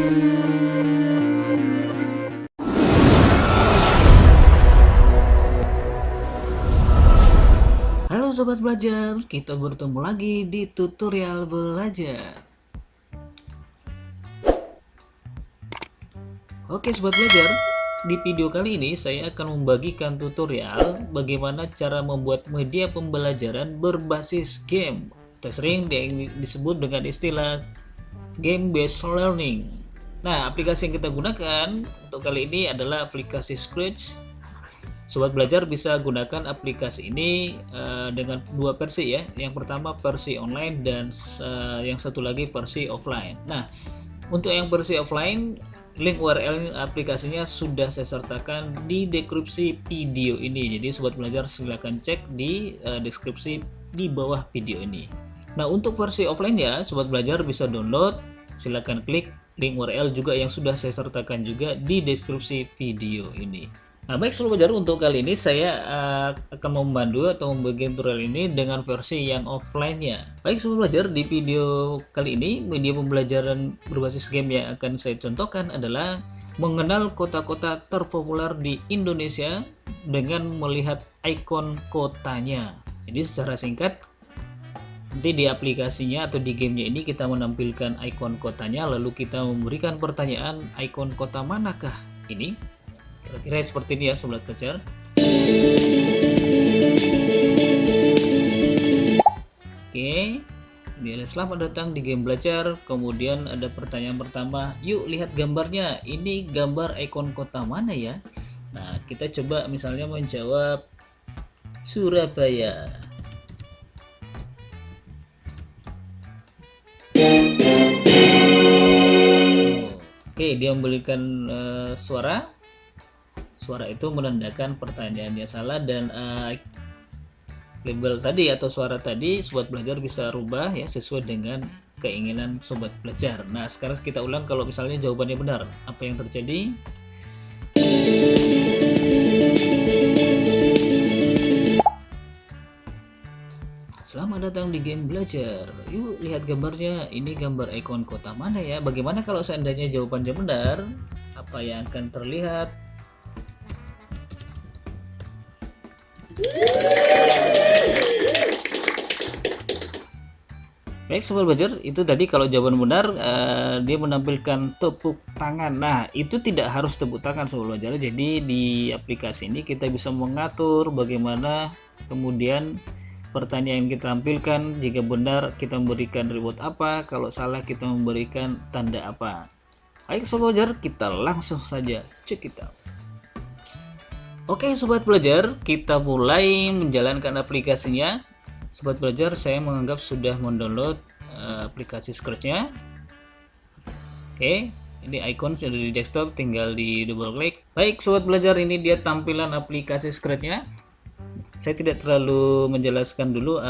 Halo sobat belajar, kita bertemu lagi di tutorial belajar. Oke sobat belajar, di video kali ini saya akan membagikan tutorial bagaimana cara membuat media pembelajaran berbasis game atau sering disebut dengan istilah game based learning. Nah, aplikasi yang kita gunakan untuk kali ini adalah aplikasi Scratch. Sobat belajar bisa gunakan aplikasi ini dengan dua versi ya. Yang pertama versi online dan yang satu lagi versi offline. Nah, untuk yang versi offline, link URL aplikasinya sudah saya sertakan di deskripsi video ini. Jadi sobat belajar silahkan cek di deskripsi di bawah video ini. Nah, untuk versi offline ya, sobat belajar bisa download. Silahkan klik link URL juga yang sudah saya sertakan juga di deskripsi video ini. Nah, baik sobat belajar, untuk kali ini saya akan membantu atau membagi tutorial ini dengan versi yang offline-nya. Baik sobat belajar, di video kali ini media pembelajaran berbasis game yang akan saya contohkan adalah mengenal kota-kota terpopuler di Indonesia dengan melihat ikon kotanya. Jadi secara singkat, nanti di aplikasinya atau di gamenya ini kita menampilkan ikon kotanya, lalu kita memberikan pertanyaan, ikon kota manakah ini? Kira-kira seperti ini ya sobat belajar. Oke, selamat datang di game belajar. Kemudian ada pertanyaan pertama, yuk lihat gambarnya, ini gambar ikon kota mana ya? Nah, kita coba misalnya menjawab Surabaya. Oke, dia memberikan suara itu menandakan pertanyaannya salah, dan label tadi atau suara tadi sobat belajar bisa rubah ya sesuai dengan keinginan sobat belajar. Nah, sekarang kita ulang kalau misalnya jawabannya benar, apa yang terjadi? Selamat datang di game belajar. Yuk lihat gambarnya, ini gambar ikon kota mana ya? Bagaimana kalau seandainya jawabannya benar? Apa yang akan terlihat? Baik sobat belajar, itu tadi kalau jawaban benar dia menampilkan tepuk tangan. Nah, itu tidak harus tepuk tangan sobat belajar. Jadi di aplikasi ini kita bisa mengatur bagaimana kemudian pertanyaan yang kita tampilkan. Jika benar kita memberikan reward apa, kalau salah kita memberikan tanda apa. Baik sobat belajar, kita langsung saja check it out. Oke sobat belajar, kita mulai menjalankan aplikasinya. Sobat belajar, saya menganggap sudah mendownload aplikasi Scratch-nya. Oke, ini icon sudah di desktop, tinggal di double klik. Baik sobat belajar, ini dia tampilan aplikasi Scratch-nya. Saya tidak terlalu menjelaskan dulu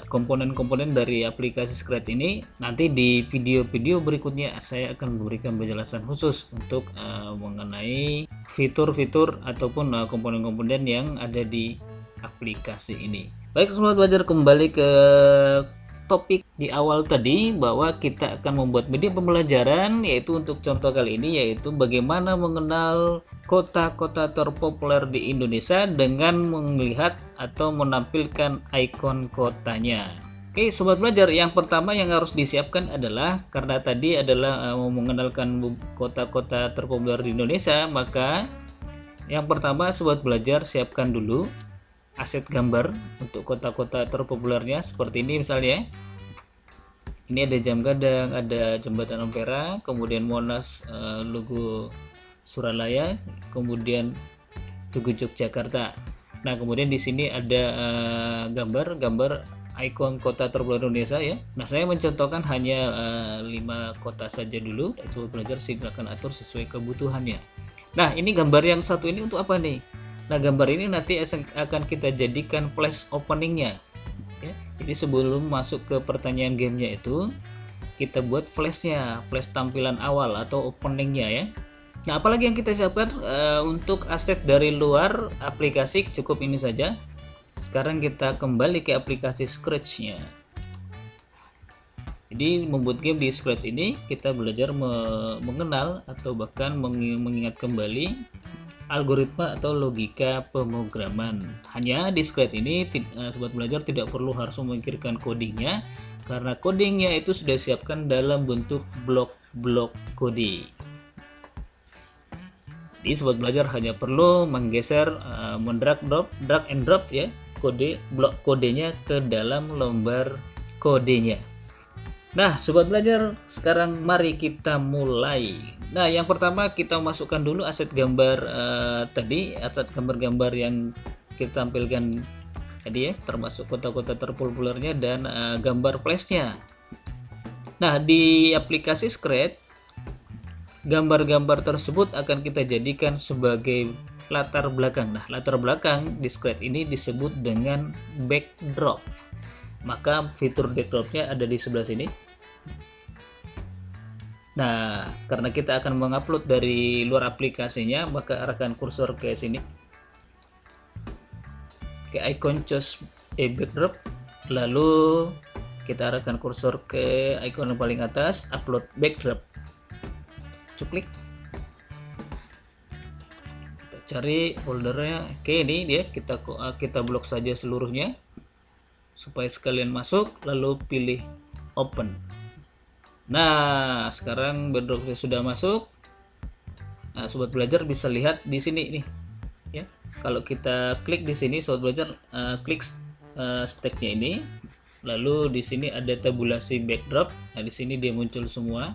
komponen-komponen dari aplikasi Scratch ini. Nanti di video-video berikutnya saya akan memberikan penjelasan khusus untuk mengenai fitur-fitur ataupun komponen-komponen yang ada di aplikasi ini. Baik sobat belajar, kembali ke topik di awal tadi bahwa kita akan membuat media pembelajaran, yaitu untuk contoh kali ini yaitu bagaimana mengenal kota-kota terpopuler di Indonesia dengan melihat atau menampilkan ikon kotanya. Oke sobat belajar, yang pertama yang harus disiapkan adalah, karena tadi adalah mengenalkan kota-kota terpopuler di Indonesia, maka yang pertama sobat belajar siapkan dulu aset gambar untuk kota-kota terpopulernya seperti ini misalnya. Ini ada Jam Gadang, ada Jembatan Ampera, kemudian Monas, logo Suralaya, kemudian Tugu Yogyakarta. Nah, kemudian di sini ada gambar ikon kota terpopuler Indonesia ya. Nah, saya mencontohkan hanya 5 kota saja dulu. Sobat belajar silakan atur sesuai kebutuhannya. Nah, ini gambar yang satu ini untuk apa nih? Nah, gambar ini nanti akan kita jadikan flash openingnya ya. Jadi sebelum masuk ke pertanyaan gamenya itu, kita buat flashnya, flash tampilan awal atau openingnya ya. Nah, apalagi yang kita siapkan untuk aset dari luar aplikasi cukup ini saja. Sekarang kita kembali ke aplikasi Scratch-nya. Jadi membuat game di Scratch ini kita belajar mengenal atau bahkan mengingat kembali algoritma atau logika pemrograman. Hanya di Scratch ini sobat belajar tidak perlu harus memikirkan codingnya, karena codingnya itu sudah disiapkan dalam bentuk blok-blok kode. Jadi sobat belajar hanya perlu menggeser, drag and drop ya blok kodenya ke dalam lembar kodenya. Nah, sobat belajar, sekarang mari kita mulai. Nah, yang pertama kita masukkan dulu aset gambar tadi, aset gambar-gambar yang kita tampilkan tadi ya, termasuk kota-kota terpopulernya dan gambar flashnya. Nah, di aplikasi Scratch, gambar-gambar tersebut akan kita jadikan sebagai latar belakang. Nah, latar belakang di Scratch ini disebut dengan backdrop. Maka fitur backdropnya ada di sebelah sini. Nah, karena kita akan mengupload dari luar aplikasinya, maka arahkan kursor ke sini, ke icon choose a backdrop, lalu kita arahkan kursor ke icon yang paling atas, upload backdrop. Klik, kita cari foldernya. Oke, ini dia, kita blok saja seluruhnya supaya sekalian masuk, lalu pilih open. Nah, sekarang backdropnya sudah masuk. Nah, sobat belajar bisa lihat di sini nih ya. Kalau kita klik di sini, sobat belajar klik stacknya ini, lalu di sini ada tabulasi backdrop. Nah, di sini dia muncul semua,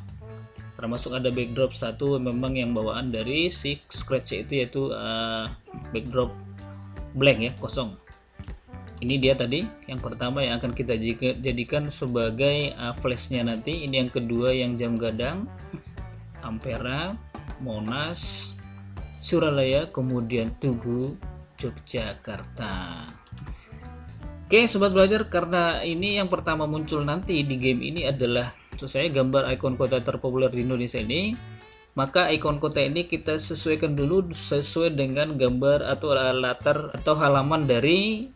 termasuk ada backdrop satu memang yang bawaan dari si Scratch yaitu backdrop blank ya, kosong. Ini dia tadi yang pertama yang akan kita jadikan sebagai flashnya nanti. Ini yang kedua yang jam gadang, Ampera, Monas, Suralaya, kemudian Tugu, Yogyakarta. Oke sobat belajar, karena ini yang pertama muncul nanti di game ini adalah saya gambar ikon kota terpopuler di Indonesia ini, maka ikon kota ini kita sesuaikan dulu sesuai dengan gambar atau latar atau halaman dari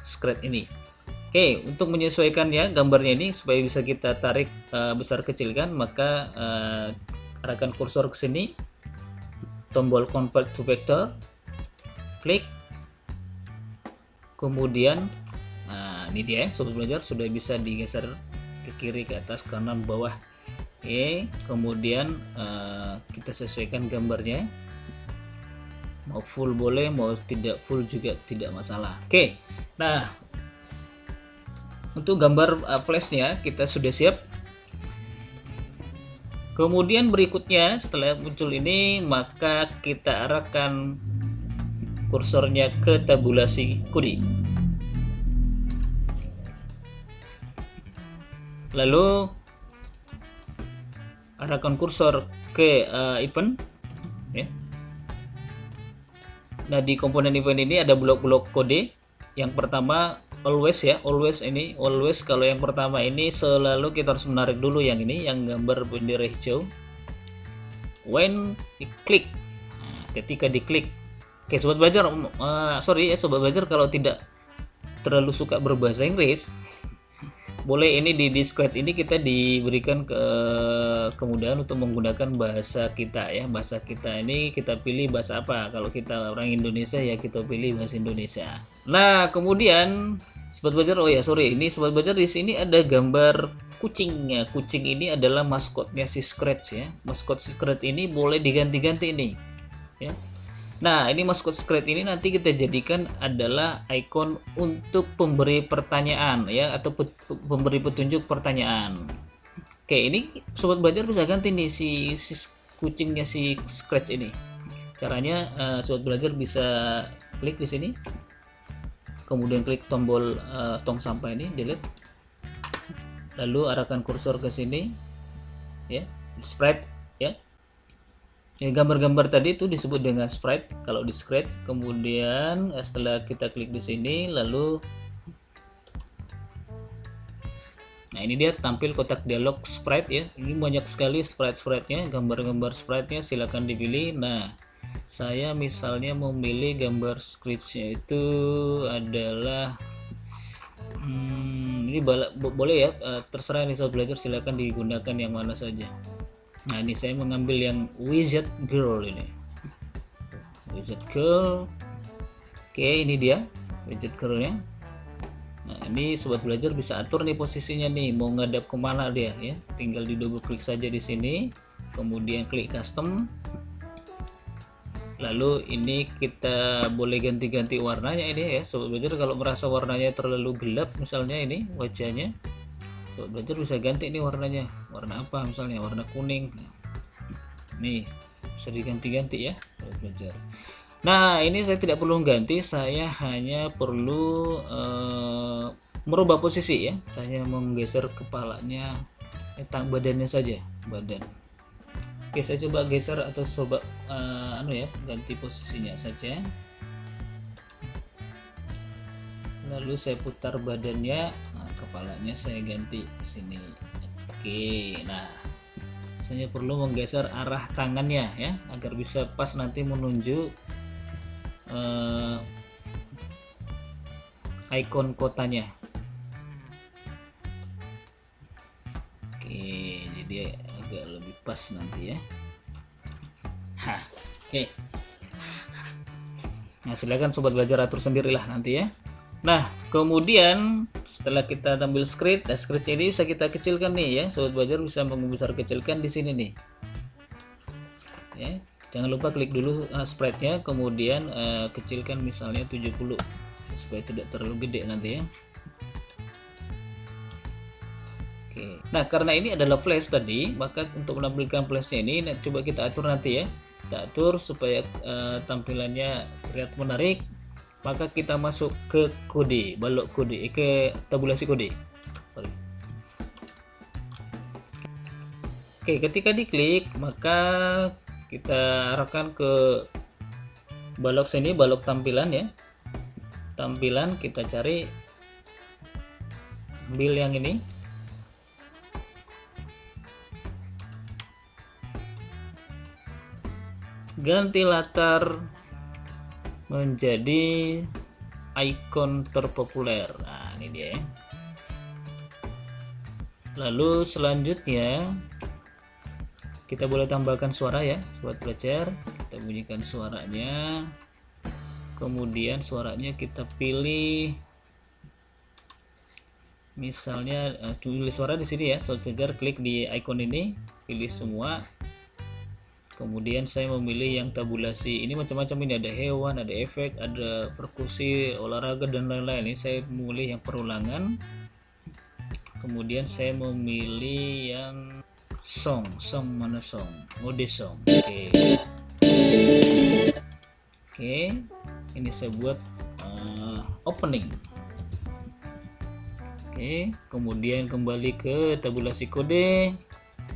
Scratch ini. Oke, untuk menyesuaikan ya gambarnya ini supaya bisa kita tarik besar kecilkan, maka arahkan kursor ke sini, tombol convert to vector, klik, kemudian ini dia sobat belajar, sudah bisa digeser ke kiri, ke atas, kanan, bawah. Oke, kemudian kita sesuaikan gambarnya, mau full boleh, mau tidak full juga tidak masalah. Oke, nah untuk gambar flashnya kita sudah siap. Kemudian berikutnya setelah muncul ini, maka kita arahkan kursornya ke tabulasi kode, lalu arahkan kursor ke event ya. Nah, di komponen event ini ada blok-blok kode. Yang pertama always ya, always kalau yang pertama ini selalu kita harus menarik dulu yang ini, yang gambar bendera hijau. When diklik, ketika diklik, oke sobat belajar, sorry ya sobat belajar, kalau tidak terlalu suka berbahasa Inggris, boleh ini di Scratch ini kita diberikan kemudahan untuk menggunakan bahasa kita ya. Bahasa kita ini kita pilih bahasa apa. Kalau kita orang Indonesia ya kita pilih bahasa Indonesia. Nah, kemudian sobat belajar, ini sobat belajar, di sini ada gambar kucingnya. Kucing ini adalah maskotnya si Scratch ya. Maskot Scratch ini boleh diganti-ganti ini ya. Nah, ini maskot Scratch ini nanti kita jadikan adalah ikon untuk pemberi pertanyaan ya, atau pemberi petunjuk pertanyaan. Oke, ini sobat belajar bisa ganti nih si kucingnya si Scratch ini. Caranya sobat belajar bisa klik di sini, kemudian klik tombol tong sampah ini, delete, lalu arahkan kursor ke sini ya, sprite ya. Gambar-gambar tadi itu disebut dengan sprite kalau di Scratch. Kemudian setelah kita klik di sini, lalu nah ini dia tampil kotak dialog sprite ya. Ini banyak sekali sprite-nya, gambar-gambar sprite-nya, silahkan dipilih. Nah, saya misalnya memilih gambar Scratch-nya itu adalah ini Ini boleh ya, terserah nih sobat belajar, silakan digunakan yang mana saja. Nah ini saya mengambil yang widget girl ini, widget girl. Oke, ini dia widget girlnya. Nah ini sobat belajar bisa atur nih posisinya nih, mau ngadap kemana dia ya, tinggal di double klik saja di sini, kemudian klik custom. Lalu ini kita boleh ganti-ganti warnanya ini ya sobat belajar. Kalau merasa warnanya terlalu gelap misalnya ini wajahnya, sobat belajar bisa ganti ini warnanya, warna apa misalnya warna kuning. Nih bisa diganti-ganti ya sobat belajar. Nah ini saya tidak perlu ganti, saya hanya perlu merubah posisi ya, saya menggeser kepalanya, badannya saja, badan. Oke, saya coba geser atau coba ganti posisinya saja. Lalu saya putar badannya, nah, kepalanya saya ganti ke sini. Oke, nah saya perlu menggeser arah tangannya ya, agar bisa pas nanti menunjuk ikon kotanya. Oke, jadi agak lebih pas nanti ya. Oke. Nah silakan sobat belajar atur sendirilah nanti ya. Nah kemudian setelah kita tampil script, nah script ini bisa kita kecilkan nih ya, sobat belajar bisa membesar kecilkan di sini nih ya. Jangan lupa klik dulu sprite-nya, kemudian kecilkan misalnya 70 supaya tidak terlalu gede nanti ya. Oke. Nah karena ini adalah flash tadi, maka untuk menampilkan flashnya ini coba kita atur nanti ya, kita atur supaya tampilannya terlihat menarik. Maka kita masuk ke kode, balok kode, ke tabulasi kode. Oke, ketika diklik maka kita arahkan ke balok sini, balok tampilan ya, tampilan kita cari, ambil yang ini, ganti latar menjadi ikon terpopuler. Nah ini dia ya. Lalu selanjutnya kita boleh tambahkan suara ya sobat belajar, kita bunyikan suaranya, kemudian suaranya kita pilih misalnya tulis suara di sini ya sobat belajar, klik di ikon ini, pilih semua. Kemudian saya memilih yang tabulasi, ini macam-macam, ini ada hewan, ada efek, ada perkusi, olahraga dan lain-lain. Ini saya memilih yang perulangan. Kemudian saya memilih yang song mana song, mode song. Oke, ini saya buat opening. Oke, kemudian kembali ke tabulasi kode,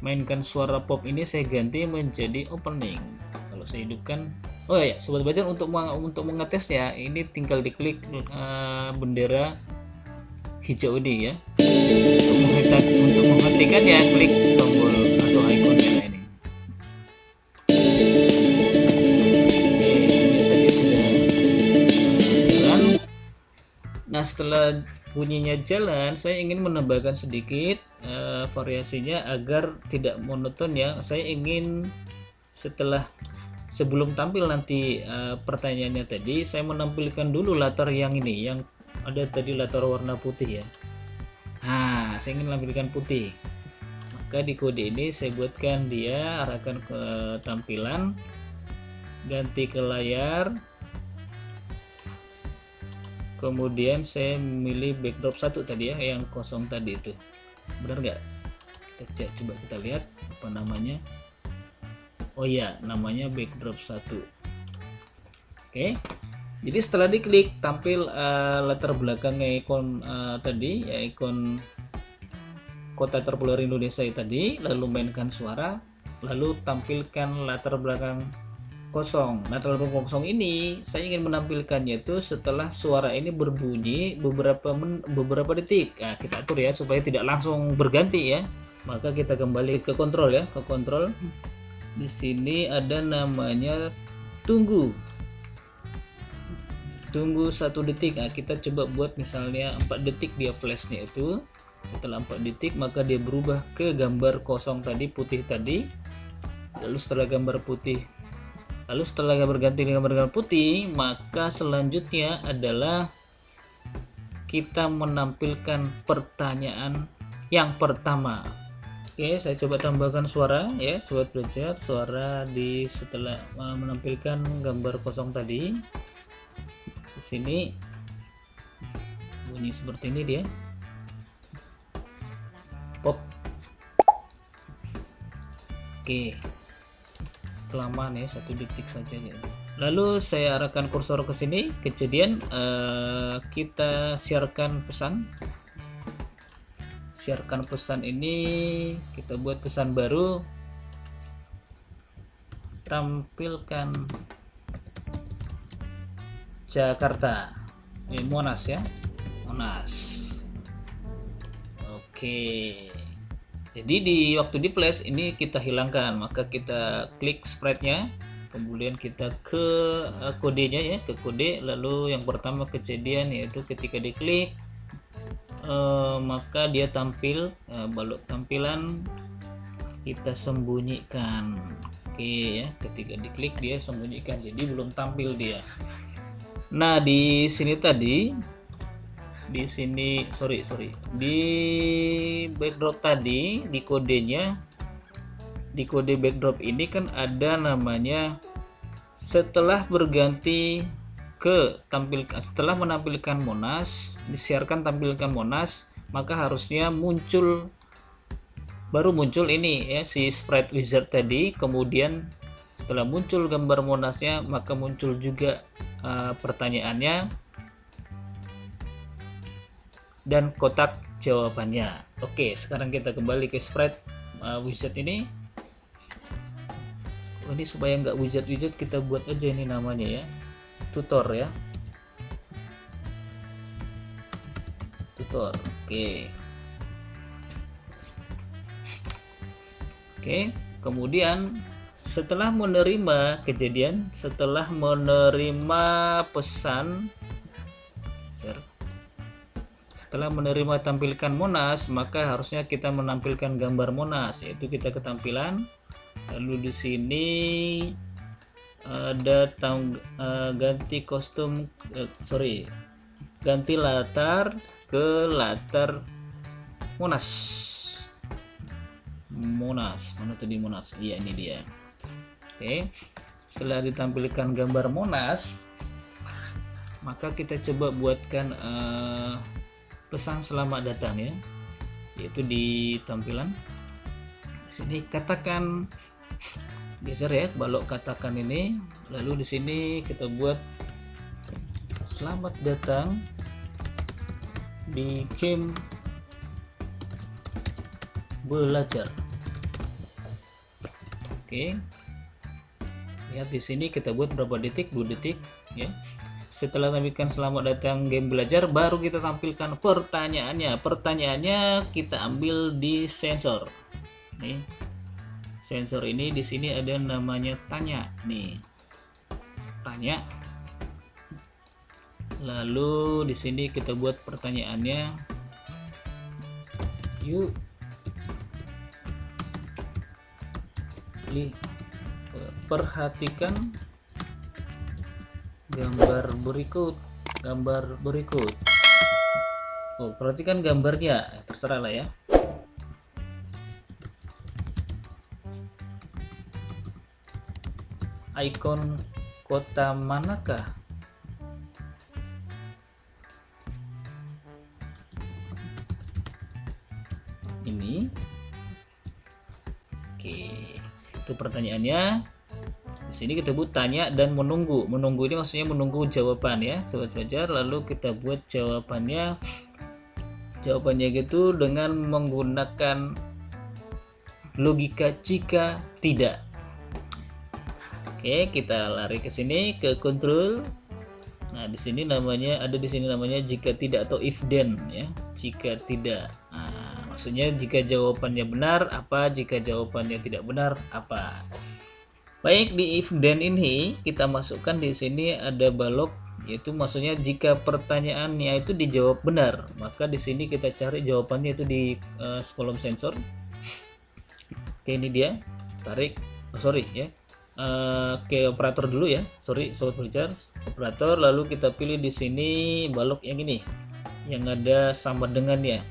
mainkan suara pop, ini saya ganti menjadi opening. Kalau saya hidupkan, oh ya sobat belajar, untuk mengetesnya ini tinggal diklik bendera hijau ini ya. Untuk menghentikannya klik tombol atau ikon ini. Ini tadi sudah jalan. Nah setelah bunyinya jalan, saya ingin menambahkan sedikit variasinya agar tidak monoton ya. Saya ingin sebelum tampil nanti pertanyaannya tadi, saya menampilkan dulu latar yang ini, yang ada tadi latar warna putih ya. Nah saya ingin menampilkan putih, maka di kode ini saya buatkan dia, arahkan ke tampilan, ganti ke layar, kemudian saya memilih backdrop 1 tadi ya, yang kosong tadi itu. Benar nggak? Kita cek, coba kita lihat apa namanya. Oh ya, namanya backdrop 1. Oke, jadi setelah diklik tampil latar belakangnya ikon tadi ya, ikon kota terpopuler Indonesia tadi. Lalu mainkan suara, lalu tampilkan latar belakang kosong. Nah latar belakang kosong ini saya ingin menampilkannya itu setelah suara ini berbunyi beberapa detik. Nah, kita atur ya supaya tidak langsung berganti ya. Maka kita kembali ke kontrol ya, ke kontrol. Di sini ada namanya tunggu. tunggu 1 detik. Nah, kita coba buat misalnya 4 detik dia flashnya itu. Setelah 4 detik maka dia berubah ke gambar kosong tadi, putih tadi. Lalu setelah gambar ganti dengan gambar putih, maka selanjutnya adalah kita menampilkan pertanyaan yang pertama. Oke, saya coba tambahkan suara ya, sobat belajar, suara di setelah menampilkan gambar kosong tadi. Di sini bunyi seperti ini dia. Pop. Oke. Kelamaan ya, 1 detik saja ya. Lalu saya arahkan kursor ke sini, kejadian kita siarkan pesan. Siarkan pesan ini kita buat pesan baru, tampilkan Jakarta, Monas ya, Monas. Oke. Jadi waktu di flash ini kita hilangkan, maka kita klik sprite-nya, kemudian kita ke kodenya ya, ke kode. Lalu yang pertama kejadian yaitu ketika diklik maka dia tampil, balok tampilan kita sembunyikan. Oke ya, ketika diklik dia sembunyikan, jadi belum tampil dia. Nah di sini tadi, di backdrop tadi, di kodenya, di kode backdrop ini kan ada namanya setelah berganti ke setelah menampilkan Monas, disiarkan tampilkan Monas, maka harusnya baru muncul ini ya, si sprite wizard tadi. Kemudian setelah muncul gambar Monasnya, maka muncul juga pertanyaannya dan kotak jawabannya. Oke, sekarang kita kembali ke sprite wizard ini. Ini supaya nggak wizard kita buat aja ini namanya ya, tutor ya, tutor. Oke, kemudian setelah menerima kejadian, setelah menerima pesan, setelah menerima tampilkan Monas, maka harusnya kita menampilkan gambar Monas, yaitu kita ke tampilan. Lalu di sini ada ganti kostum, ganti latar ke latar Monas. Mana tadi Monas? Iya, ini dia. Oke, setelah ditampilkan gambar Monas, maka kita coba buatkan pesan selamat datang ya, yaitu di tampilan. Di sini katakan, geser ya balok katakan ini, lalu di sini kita buat selamat datang di game belajar. Oke, lihat di sini kita buat berapa detik, 2 detik ya. Setelah tampilkan selamat datang game belajar, baru kita tampilkan pertanyaannya. Pertanyaannya kita ambil di sensor nih. Sensor ini di sini ada namanya tanya nih, tanya. Lalu di sini kita buat pertanyaannya, yuk perhatikan gambar berikut. Oh, perhatikan gambarnya, terserah lah ya. Ikon kota manakah? Ini. Oke, itu pertanyaannya. Di sini kita buat tanya dan menunggu. Menunggu ini maksudnya menunggu jawaban ya, sobat belajar. Lalu kita buat jawabannya gitu dengan menggunakan logika jika tidak. Oke, kita lari ke sini ke control. Nah, di sini namanya jika tidak atau if then ya. Jika tidak. Nah, maksudnya jika jawabannya benar apa, jika jawabannya tidak benar apa. Baik, di if then ini kita masukkan di sini ada balok Yaitu maksudnya jika pertanyaannya itu dijawab benar, maka di sini kita cari jawabannya itu di kolom sensor. Oke, ini dia. Tarik. Sorry ya. Ke operator dulu ya. Sorry sobat belajar. Operator, lalu kita pilih di sini balok yang ini, yang ada sama dengannya.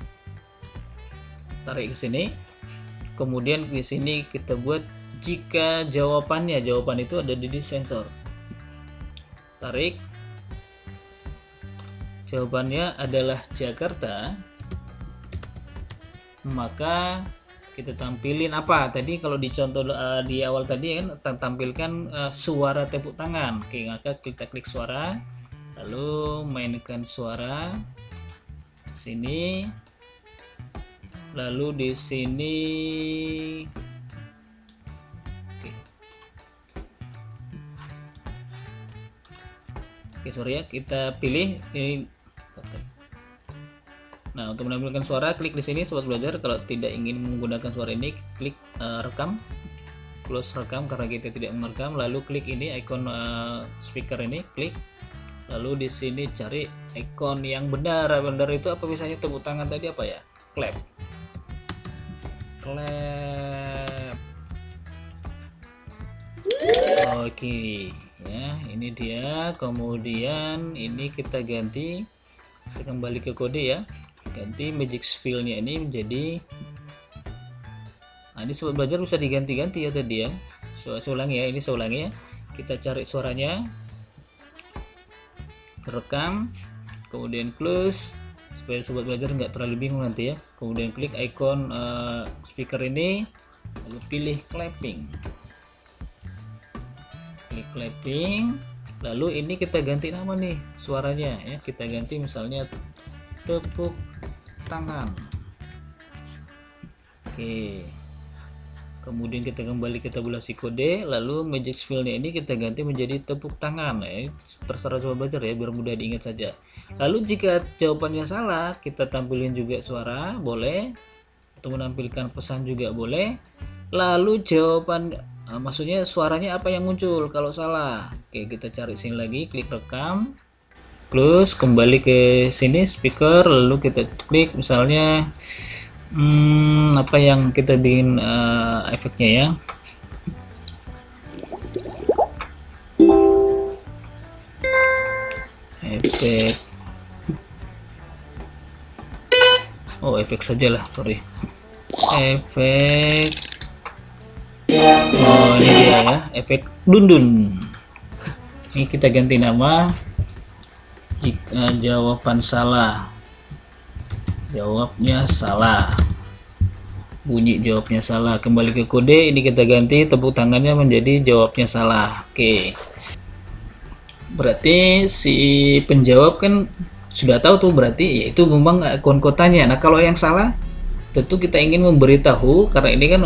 Tarik ke sini. Kemudian di sini kita buat jika jawaban itu ada di sensor. Tarik. Jawabannya adalah Jakarta. Maka kita tampilin apa? Tadi kalau di contoh di awal tadi kan tampilkan suara tepuk tangan. Oke, maka kita klik suara, lalu mainkan suara sini. Lalu di sini Oke, sorry ya, kita pilih ini. Nah, untuk menampilkan suara, klik di sini sobat belajar. Kalau tidak ingin menggunakan suara ini, klik rekam, close rekam karena kita tidak merekam. Lalu klik ini ikon speaker ini, klik. Lalu di sini cari ikon yang benar. Benar itu apa, misalnya tepuk tangan tadi apa ya? Clap. Oke, ya, ini dia. Kemudian ini kita ganti, kita kembali ke kode ya. Ganti magic fill-nya ini menjadi, nah ini sobat belajar bisa diganti-ganti ya tadi ya. Saya ulangi ya, ini saya ulangi ya. Kita cari suaranya, rekam, kemudian close supaya sobat belajar nggak terlalu bingung nanti ya. Kemudian klik ikon speaker ini, lalu pilih clapping. Klik clapping, lalu ini kita ganti nama nih suaranya ya. Kita ganti misalnya tepuk tangan. Oke, kemudian kita kembali ke tabulasi kode, lalu magic fill-nya ini kita ganti menjadi tepuk tangan ya. Terserah coba belajar ya, biar mudah diingat saja. Lalu jika jawabannya salah, kita tampilin juga suara, boleh, atau menampilkan pesan juga boleh. Lalu jawaban maksudnya suaranya apa yang muncul kalau salah. Oke, kita cari sini lagi, klik rekam, close, kembali ke sini speaker, lalu kita klik misalnya apa yang kita bikin efeknya ya. Efek, efek sajalah, sorry, efek, ini dia ya, efek dundun. Ini kita ganti nama. Jika jawaban salah, jawabnya salah, bunyi jawabnya salah. Kembali ke kode, ini kita ganti tepuk tangannya menjadi jawabnya salah. Oke, berarti si penjawab kan sudah tahu tuh, berarti yaitu memang akun kotanya. Nah, kalau yang salah tentu kita ingin memberitahu, karena ini kan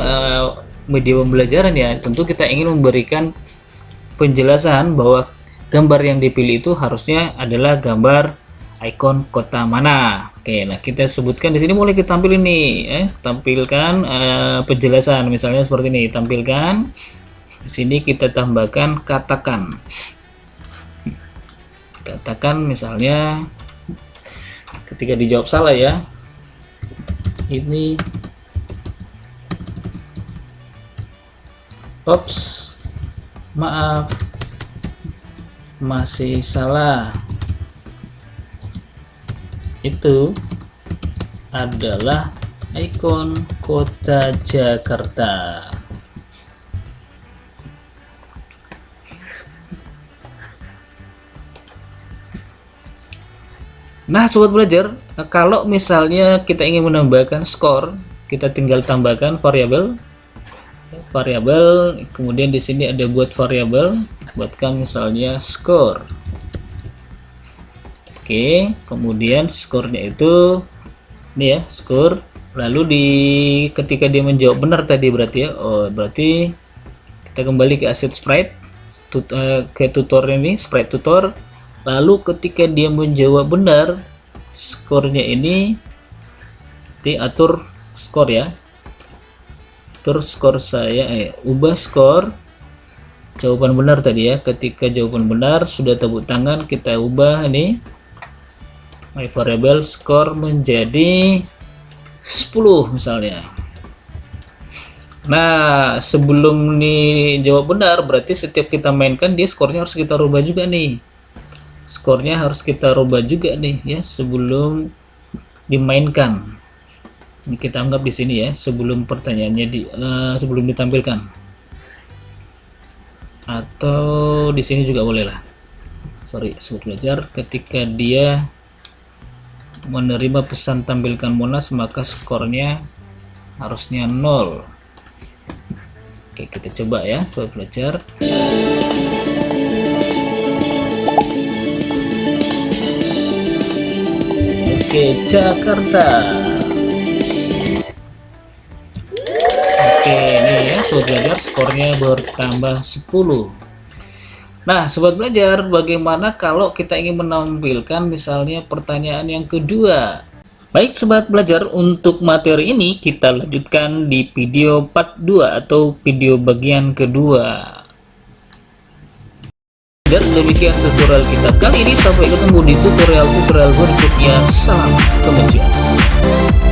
media pembelajaran ya, tentu kita ingin memberikan penjelasan bahwa gambar yang dipilih itu harusnya adalah gambar ikon kota mana. Oke, nah kita sebutkan di sini, mulai kita tampilin nih, tampilkan penjelasan misalnya seperti ini, tampilkan di sini kita tambahkan katakan misalnya ketika dijawab salah ya, ini ops, maaf, masih salah, itu adalah ikon kota Jakarta. Nah sobat belajar, kalau misalnya kita ingin menambahkan skor, kita tinggal tambahkan variabel, kemudian di sini ada buat variabel, buatkan misalnya skor. Oke, kemudian skornya itu ini ya, skor. Lalu ketika dia menjawab benar tadi berarti ya, berarti kita kembali ke aset sprite, ke tutor ini, sprite tutor. Lalu ketika dia menjawab benar, skornya ini diatur skor ya. Atur skor saya, ubah skor jawaban benar tadi ya. Ketika jawaban benar sudah tepuk tangan, kita ubah ini my variable score menjadi 10 misalnya. Nah, sebelum nih jawab benar, berarti setiap kita mainkan dia skornya harus kita rubah juga nih. Skornya harus kita rubah juga nih ya sebelum dimainkan. Ini kita anggap di sini ya sebelum pertanyaannya sebelum ditampilkan. Atau di sini juga boleh lah. Sorry, sobat belajar, ketika dia menerima pesan tampilkan Monas maka skornya harusnya 0. Oke, kita coba ya sobat belajar. Oke, Jakarta. Oke, ini ya sobat belajar, skornya bertambah 10. Nah, sobat belajar, bagaimana kalau kita ingin menampilkan misalnya pertanyaan yang kedua? Baik sobat belajar, untuk materi ini kita lanjutkan di video part 2 atau video bagian kedua. Dan demikian tutorial kita kali ini, sampai ketemu di tutorial berikutnya. Salam kemajuan.